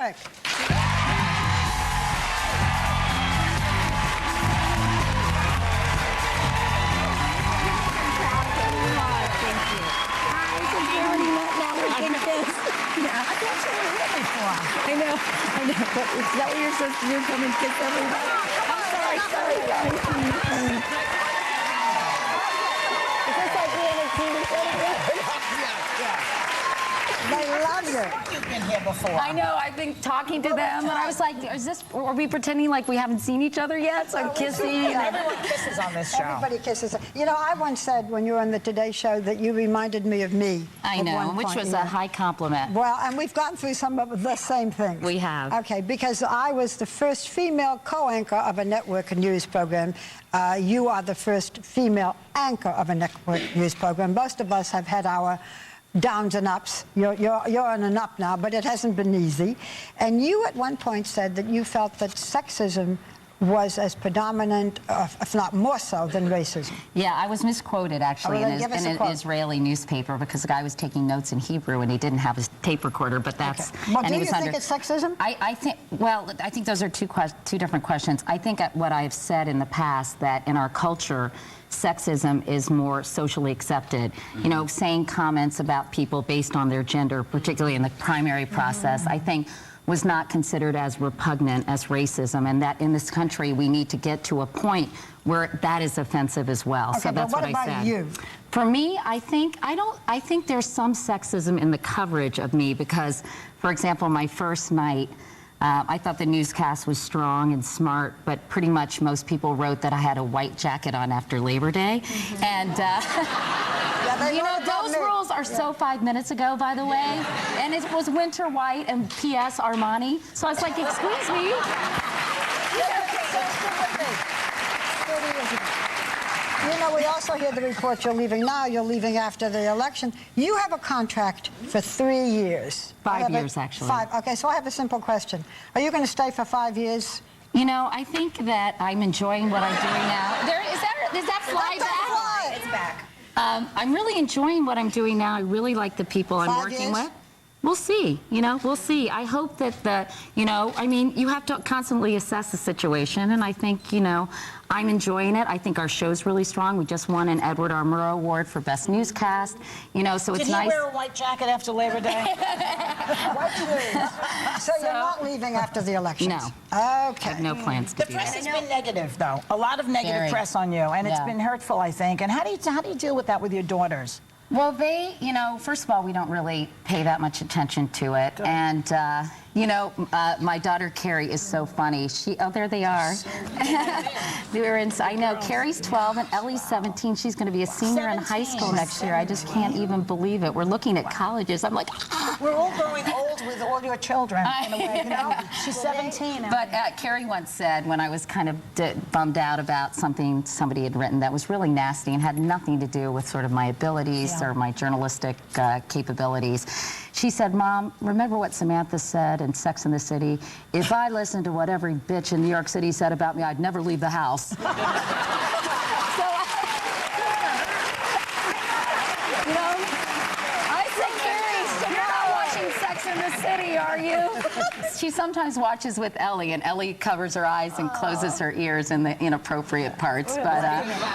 Couric. I know. But is that what you're supposed to do? Come and kiss everybody? I'm sorry. Is this like being a TV? They love you. You've been here before. I know. I've been talking to them, and I was like, are we pretending like we haven't seen each other yet? So I'm kissing. Everyone kisses on this show. Everybody kisses. You know, I once said when you were on the Today Show that you reminded me of me. I know, which was a high compliment. Well, and we've gone through some of the same things. We have. Okay, because I was the first female co-anchor of a network news program. You are the first female anchor of a network news program. Most of us have had our downs and ups. You're on an up now, but it hasn't been easy. And you at one point said that you felt that sexism was as predominant, if not more so, than racism. Yeah, I was misquoted, actually, in an Israeli newspaper because the guy was taking notes in Hebrew and he didn't have his tape recorder, but that's... Okay. Well, do you think it's sexism? I think those are two different questions. I think what I've said in the past, that in our culture, sexism is more socially accepted. You know, saying comments about people based on their gender, particularly in the primary process, I think was not considered as repugnant as racism, and that in this country we need to get to a point where that is offensive as well. Okay, so that's what I said. What about you? For me, I think there's some sexism in the coverage of me because, for example, my first night, I thought the newscast was strong and smart, but pretty much most people wrote that I had a white jacket on after Labor Day. And, you know, those rules are so 5 minutes ago, by the way. And it was winter white and P.S. Armani. So I was like, excuse me. You know, we also hear the report you're leaving now, you're leaving after the election. You have a contract for 3 years. 5 years, actually. 5. Okay, so I have a simple question. Are you going to stay for 5 years? You know, I think that I'm enjoying what I'm doing now. Is that fly back? It's back. I'm really enjoying what I'm doing now. I really like the people I'm working with. We'll see. You know, we'll see. I hope that I mean, you have to constantly assess the situation, and I think, you know, I'm enjoying it. I think our show's really strong. We just won an Edward R. Murrow Award for Best Newscast. You know, so it's nice. Did he wear a white jacket after Labor Day? So you're not leaving after the election? No. Okay. I have no plans to The press has been negative, though. A lot of negative press on you, and it's been hurtful, I think. And how do you deal with that with your daughters? Well, you know, first of all, we don't really pay that much attention to it. And, you know, my daughter, Carrie, is so funny. There they are. I know, Carrie's 12 and Ellie's 17. She's going to be a senior in high school next year. I just can't even believe it. We're looking at colleges. I'm like, We're all growing old with all your children, in a way, you know? She's 17 now. But Carrie once said, when I was kind of bummed out about something somebody had written that was really nasty and had nothing to do with sort of my abilities or my journalistic capabilities, she said, Mom, remember what Samantha said in Sex and the City? If I listened to what every bitch in New York City said about me, I'd never leave the house. Are you? She sometimes watches with Ellie, and Ellie covers her eyes and closes her ears in the inappropriate parts. But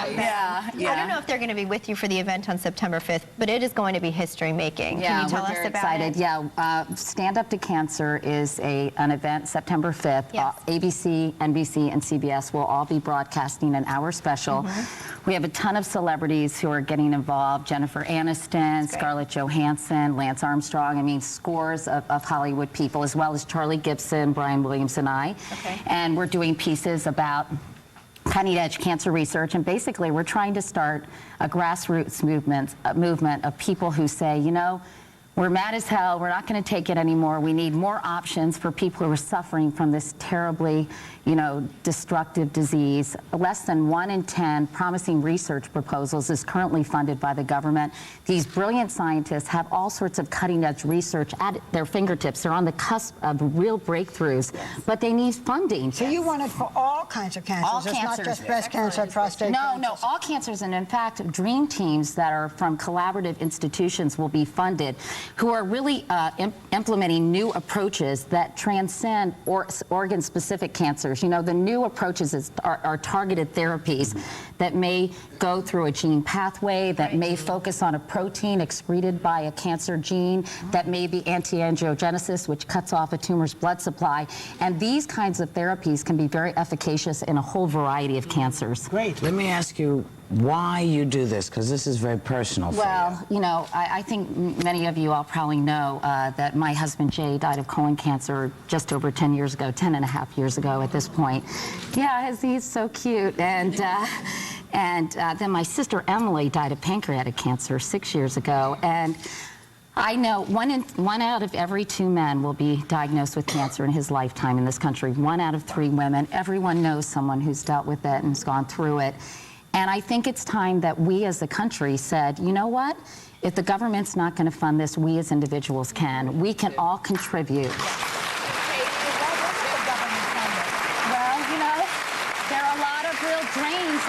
yeah. I don't know if they're going to be with you for the event on September 5th, but it is going to be history-making. Can you tell us about it? Yeah, Stand Up to Cancer is an event September 5th. Yes. ABC, NBC, and CBS will all be broadcasting an hour special. We have a ton of celebrities who are getting involved. Jennifer Aniston, Scarlett Johansson, Lance Armstrong. I mean, scores of Hollywood people, as well as Charlie Gibson, Brian Williams, and I. And we're doing pieces about cutting-edge cancer research, and basically we're trying to start a grassroots movement of people who say, you know, we're mad as hell, we're not going to take it anymore, we need more options for people who are suffering from this terribly, you know, destructive disease. Less than 1 in 10 promising research proposals is currently funded by the government. These brilliant scientists have all sorts of cutting-edge research at their fingertips. They're on the cusp of real breakthroughs, but they need funding. So you want it for all kinds of cancers? All it's cancers. Not just breast cancer, prostate cancer? No, all cancers, and in fact, dream teams that are from collaborative institutions will be funded. who are really implementing new approaches that transcend organ-specific cancers. You know, the new approaches are targeted therapies that may go through a gene pathway, that may focus on a protein excreted by a cancer gene, that may be anti-angiogenesis, which cuts off a tumor's blood supply. And these kinds of therapies can be very efficacious in a whole variety of cancers. Great. Let me ask you why you do this, because this is very personal for you. Well, you know, I think many of you all probably know that my husband Jay died of colon cancer just over 10 years ago, 10 and a half years ago at this point. Yeah, he's so cute. And then my sister Emily died of pancreatic cancer 6 years ago. And I know one out of every 2 men will be diagnosed with cancer in his lifetime in this country. 1 out of 3 women. Everyone knows someone who's dealt with it and has gone through it. And I think it's time that we as a country said, you know what? If the government's not going to fund this, we as individuals can. We can all contribute. Well, you know, there are a lot of real drains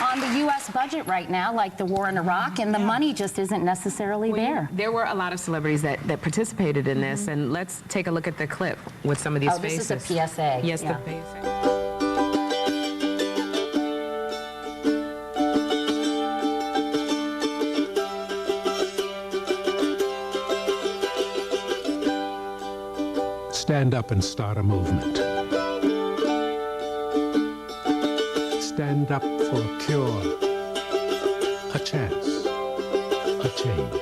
on the U.S. budget right now, like the war in Iraq, and the money just isn't necessarily there. There were a lot of celebrities that participated in this, and let's take a look at the clip with some of these faces. This is a PSA. Yes, yeah. the PSA. Stand up and start a movement. Stand up for a cure, a chance, a change.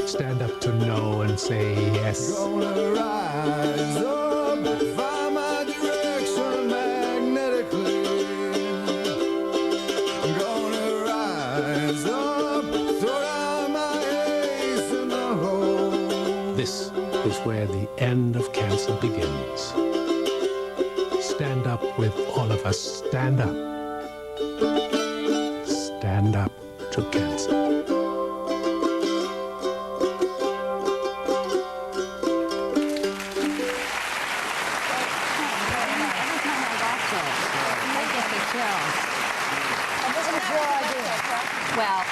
Stand up to know and say yes. Gonna rise up, find my direction magnetically. I'm gonna rise up, throw down my ace in the hole. This is where the end of cancer begins. Stand up with all of us. Stand up. Stand up to cancer. Well,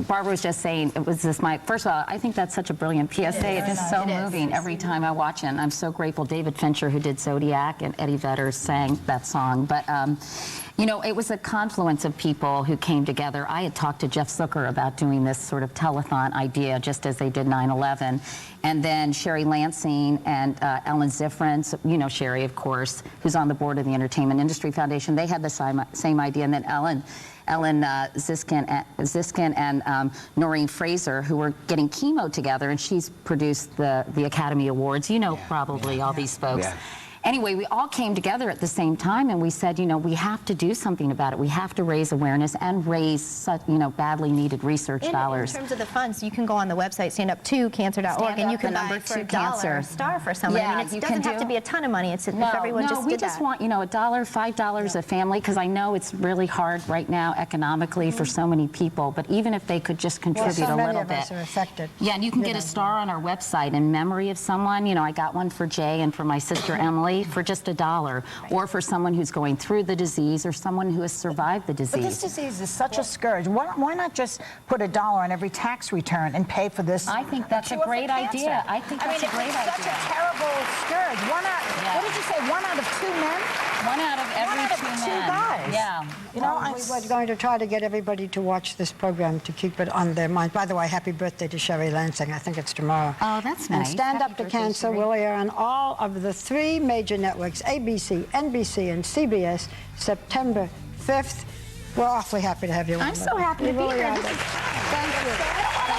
Barbara was just saying, it was just first of all, I think that's such a brilliant PSA. It's just so moving every time I watch it. And I'm so grateful David Fincher, who did Zodiac, and Eddie Vedder sang that song. But, you know, it was a confluence of people who came together. I had talked to Jeff Zucker about doing this sort of telethon idea, just as they did 9/11. And then Sherry Lansing and Ellen Zifrin, you know Sherry, of course, who's on the board of the Entertainment Industry Foundation, they had the same idea. And then Ellen Ziskin and Noreen Fraser, who were getting chemo together, and she's produced the Academy Awards. You know probably all these folks. Yeah. Anyway, we all came together at the same time, and we said, you know, we have to do something about it. We have to raise awareness and raise such, you know, badly needed research dollars. In terms of the funds, you can go on the website, standup2cancer.org, and you can buy for $1 a star for someone. Yeah, I mean, it doesn't have to be a ton of money. It's if everyone just did that. we just want, you know, $1, $5 a family, because I know it's really hard right now economically for so many people. But even if they could just contribute a little bit. Many of us are affected. Yeah, and you can get a star on our website in memory of someone. You know, I got one for Jay and for my sister Emily for just $1, or for someone who's going through the disease or someone who has survived the disease. But this disease is such a scourge. Why not just put $1 on every tax return and pay for this? I think that's a great idea. I think that's a great idea. It's such a terrible scourge. What did you say? 1 out of 2 men? 1 out of every 2 men. guys. Yeah. You know, We're going to try to get everybody to watch this program to keep it on their mind. By the way, happy birthday to Sherry Lansing. I think it's tomorrow. Oh, that's And nice. Stand Happy Up to birthday, Cancer Sherry. will air on all of the 3 major networks, ABC, NBC, and CBS, September 5th. We're awfully happy to have you on. I'm so happy to be We really here. are. This is- Thank you.